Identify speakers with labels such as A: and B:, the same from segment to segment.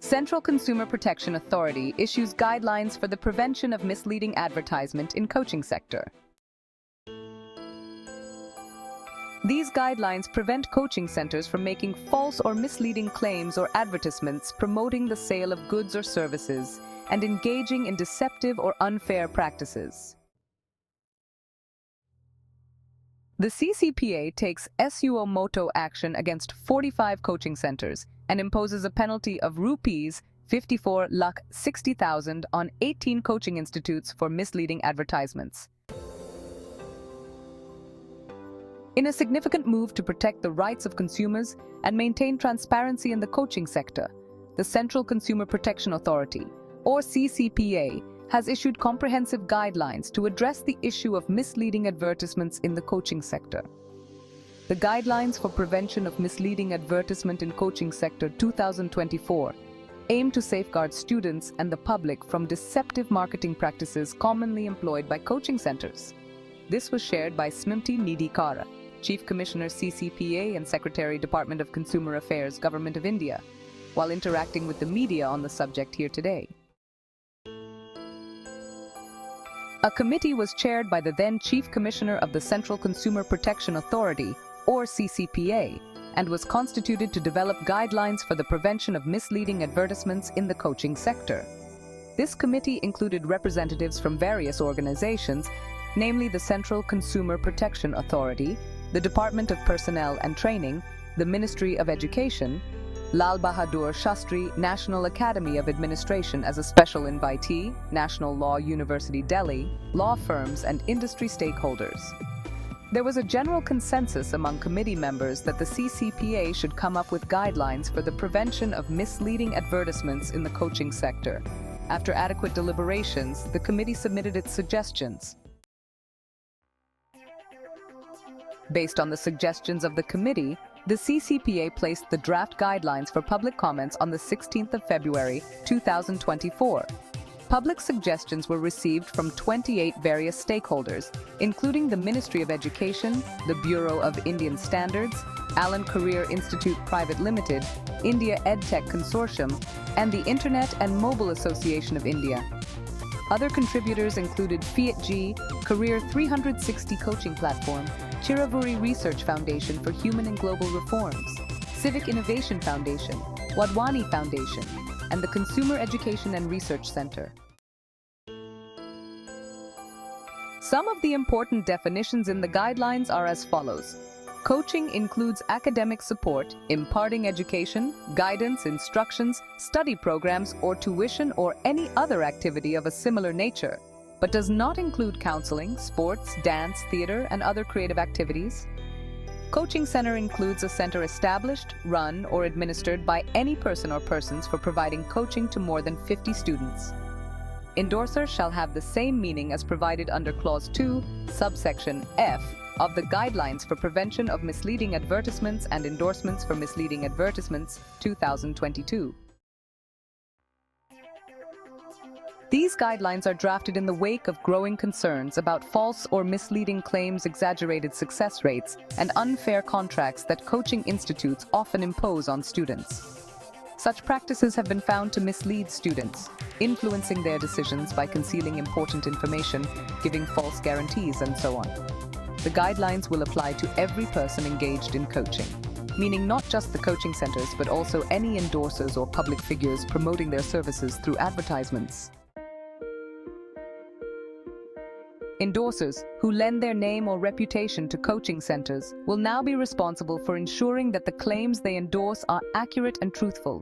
A: Central Consumer Protection Authority issues guidelines for the prevention of misleading advertisement in coaching sector. These guidelines prevent coaching centers from making false or misleading claims or advertisements promoting the sale of goods or services and engaging in deceptive or unfair practices. The CCPA takes suo motu action against 45 coaching centers and imposes a penalty of rupees 54,60,000 on 18 coaching institutes for misleading advertisements. In a significant move to protect the rights of consumers and maintain transparency in the coaching sector, the Central Consumer Protection Authority, or CCPA, has issued comprehensive guidelines to address the issue of misleading advertisements in the coaching sector. The Guidelines for Prevention of Misleading Advertisement in Coaching Sector 2024 aim to safeguard students and the public from deceptive marketing practices commonly employed by coaching centers. This was shared by SMMT Nidhi Khare, Chief Commissioner CCPA and Secretary Department of Consumer Affairs, Government of India, while interacting with the media on the subject here today. A committee was chaired by the then Chief Commissioner of the Central Consumer Protection Authority, or CCPA, and was constituted to develop guidelines for the prevention of misleading advertisements in the coaching sector. This committee included representatives from various organizations, namely the Central Consumer Protection Authority, the Department of Personnel and Training, the Ministry of Education, Lal Bahadur Shastri National Academy of Administration as a special invitee, National Law University Delhi, law firms and industry stakeholders. There was a general consensus among committee members that the CCPA should come up with guidelines for the prevention of misleading advertisements in the coaching sector. After adequate deliberations, the committee submitted its suggestions. Based on the suggestions of the committee, the CCPA placed the draft guidelines for public comments on the 16th of February, 2024. Public suggestions were received from 28 various stakeholders, including the Ministry of Education, the Bureau of Indian Standards, Allen Career Institute Private Limited, India EdTech Consortium, and the Internet and Mobile Association of India. Other contributors included Fiat-G, Career 360 Coaching Platform, Chiravuri Research Foundation for Human and Global Reforms, Civic Innovation Foundation, Wadhwani Foundation, and the Consumer Education and Research Center. Some of the important definitions in the guidelines are as follows. Coaching includes academic support, imparting education, guidance, instructions, study programs, or tuition or any other activity of a similar nature, but does not include counseling, sports, dance, theater, and other creative activities. Coaching center includes a center established, run, or administered by any person or persons for providing coaching to more than 50 students. Endorser shall have the same meaning as provided under Clause 2, subsection F of the Guidelines for Prevention of Misleading Advertisements and Endorsements for Misleading Advertisements, 2022. These guidelines are drafted in the wake of growing concerns about false or misleading claims, exaggerated success rates, and unfair contracts that coaching institutes often impose on students. Such practices have been found to mislead students, influencing their decisions by concealing important information, giving false guarantees, and so on. The guidelines will apply to every person engaged in coaching, meaning not just the coaching centers, but also any endorsers or public figures promoting their services through advertisements. Endorsers who lend their name or reputation to coaching centers will now be responsible for ensuring that the claims they endorse are accurate and truthful.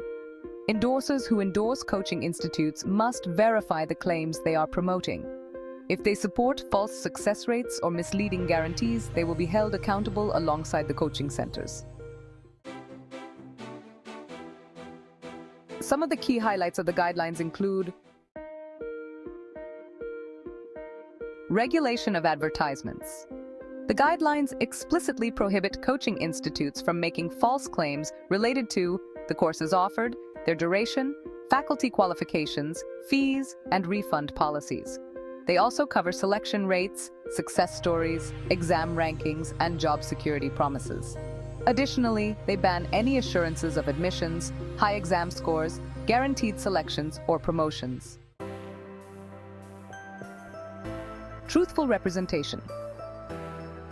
A: Endorsers who endorse coaching institutes must verify the claims they are promoting. If they support false success rates or misleading guarantees, they will be held accountable alongside the coaching centers. Some of the key highlights of the guidelines include regulation of advertisements. The guidelines explicitly prohibit coaching institutes from making false claims related to the courses offered, their duration, faculty qualifications, fees, and refund policies. They also cover selection rates, success stories, exam rankings, and job security promises. Additionally, they ban any assurances of admissions, high exam scores, guaranteed selections, or promotions. Truthful representation.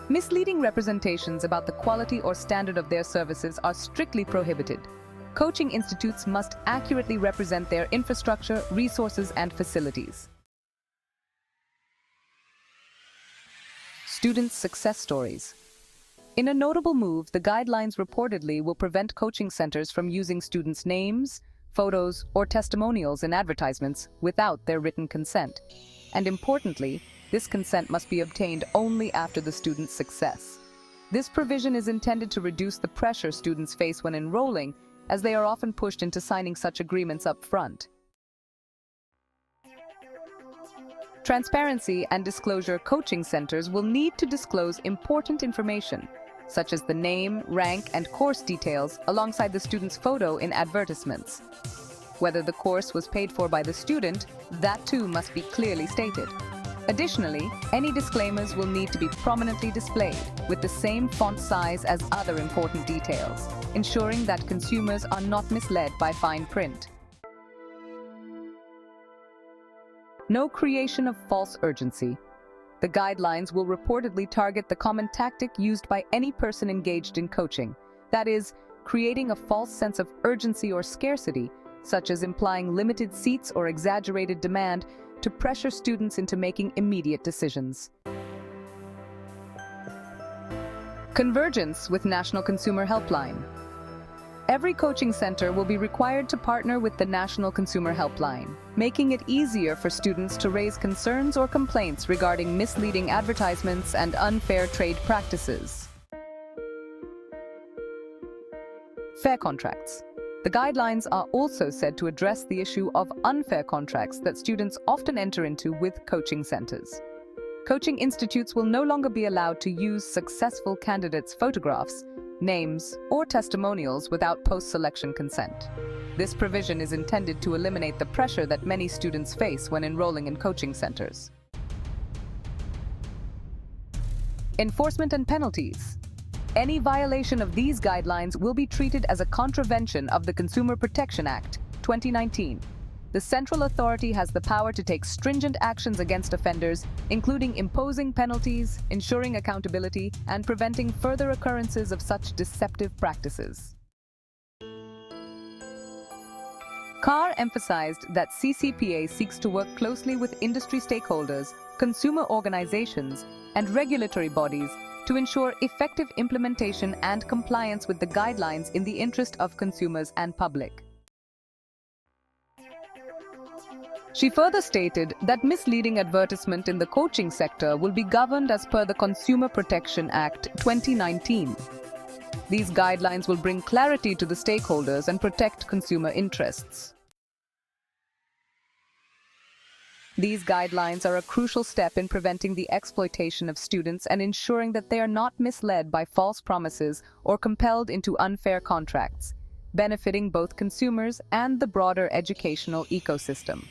A: Misleading representations about the quality or standard of their services are strictly prohibited. Coaching institutes must accurately represent their infrastructure, resources, and facilities. Students' success stories. In a notable move, the guidelines reportedly will prevent coaching centers from using students' names, photos, or testimonials in advertisements without their written consent. And importantly, this consent must be obtained only after the student's success. This provision is intended to reduce the pressure students face when enrolling, as they are often pushed into signing such agreements up front. Transparency and disclosure. Coaching centers will need to disclose important information, such as the name, rank, and course details alongside the student's photo in advertisements. Whether the course was paid for by the student, that too must be clearly stated. Additionally, any disclaimers will need to be prominently displayed with the same font size as other important details, ensuring that consumers are not misled by fine print. No creation of false urgency. The guidelines will reportedly target the common tactic used by any person engaged in coaching, that is, creating a false sense of urgency or scarcity, such as implying limited seats or exaggerated demand to pressure students into making immediate decisions. Convergence with National Consumer Helpline. Every coaching center will be required to partner with the National Consumer Helpline, making it easier for students to raise concerns or complaints regarding misleading advertisements and unfair trade practices. Fair contracts. The guidelines are also said to address the issue of unfair contracts that students often enter into with coaching centers. Coaching institutes will no longer be allowed to use successful candidates' photographs, names, or testimonials without post-selection consent. This provision is intended to eliminate the pressure that many students face when enrolling in coaching centers. Enforcement and penalties. Any violation of these guidelines will be treated as a contravention of the Consumer Protection Act, 2019. The central authority has the power to take stringent actions against offenders, including imposing penalties, ensuring accountability, and preventing further occurrences of such deceptive practices. CAR emphasized that CCPA seeks to work closely with industry stakeholders, consumer organizations, and regulatory bodies to ensure effective implementation and compliance with the guidelines in the interest of consumers and public. She further stated that misleading advertisement in the coaching sector will be governed as per the Consumer Protection Act 2019. These guidelines will bring clarity to the stakeholders and protect consumer interests. These guidelines are a crucial step in preventing the exploitation of students and ensuring that they are not misled by false promises or compelled into unfair contracts, benefiting both consumers and the broader educational ecosystem.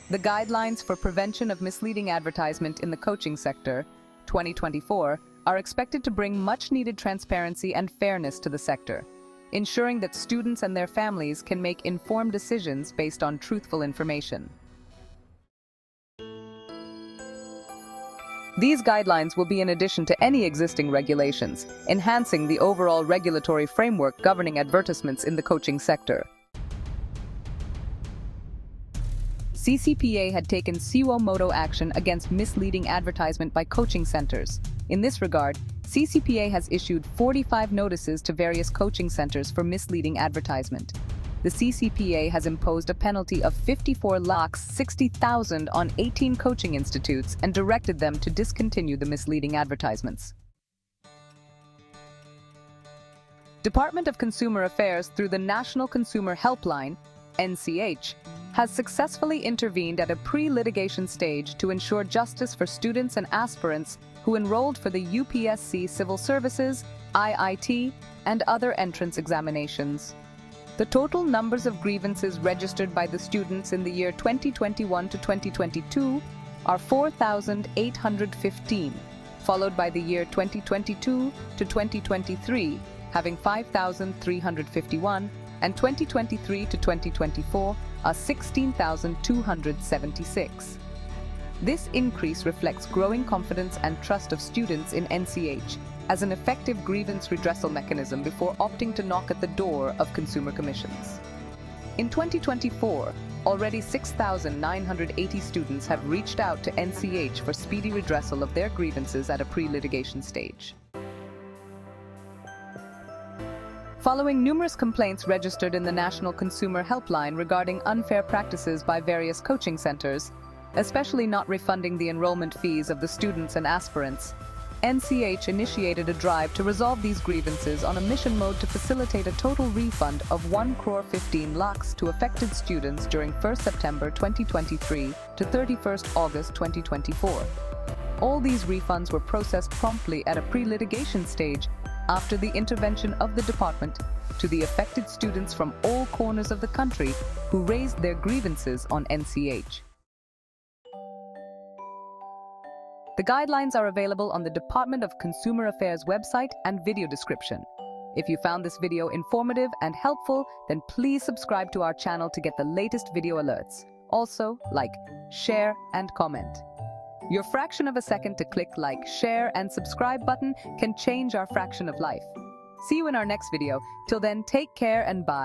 A: The Guidelines for Prevention of Misleading Advertisement in the Coaching Sector, 2024, are expected to bring much-needed transparency and fairness to the sector, ensuring that students and their families can make informed decisions based on truthful information. These guidelines will be in addition to any existing regulations, enhancing the overall regulatory framework governing advertisements in the coaching sector. CCPA had taken suo moto action against misleading advertisement by coaching centers. In this regard, CCPA has issued 45 notices to various coaching centers for misleading advertisement. The CCPA has imposed a penalty of 54,60,000 on 18 coaching institutes and directed them to discontinue the misleading advertisements. Department of Consumer Affairs, through the National Consumer Helpline, NCH, has successfully intervened at a pre-litigation stage to ensure justice for students and aspirants who enrolled for the UPSC Civil Services, IIT, and other entrance examinations. The total numbers of grievances registered by the students in the year 2021 to 2022 are 4,815, followed by the year 2022 to 2023, having 5,351, and 2023 to 2024 are 16,276. This increase reflects growing confidence and trust of students in NCH as an effective grievance redressal mechanism before opting to knock at the door of consumer commissions. In 2024, already 6,980 students have reached out to NCH for speedy redressal of their grievances at a pre-litigation stage. Following numerous complaints registered in the National Consumer Helpline regarding unfair practices by various coaching centers, especially not refunding the enrollment fees of the students and aspirants, NCH initiated a drive to resolve these grievances on a mission mode to facilitate a total refund of 1 crore 15 lakhs to affected students during 1st September 2023 to 31st August 2024. All these refunds were processed promptly at a pre-litigation stage after the intervention of the department to the affected students from all corners of the country who raised their grievances on NCH. The guidelines are available on the Department of Consumer Affairs website and video description. If you found this video informative and helpful, then please subscribe to our channel to get the latest video alerts. Also, like, share, and comment. Your fraction of a second to click like, share, and subscribe button can change our fraction of life. See you in our next video. Till then, take care and bye.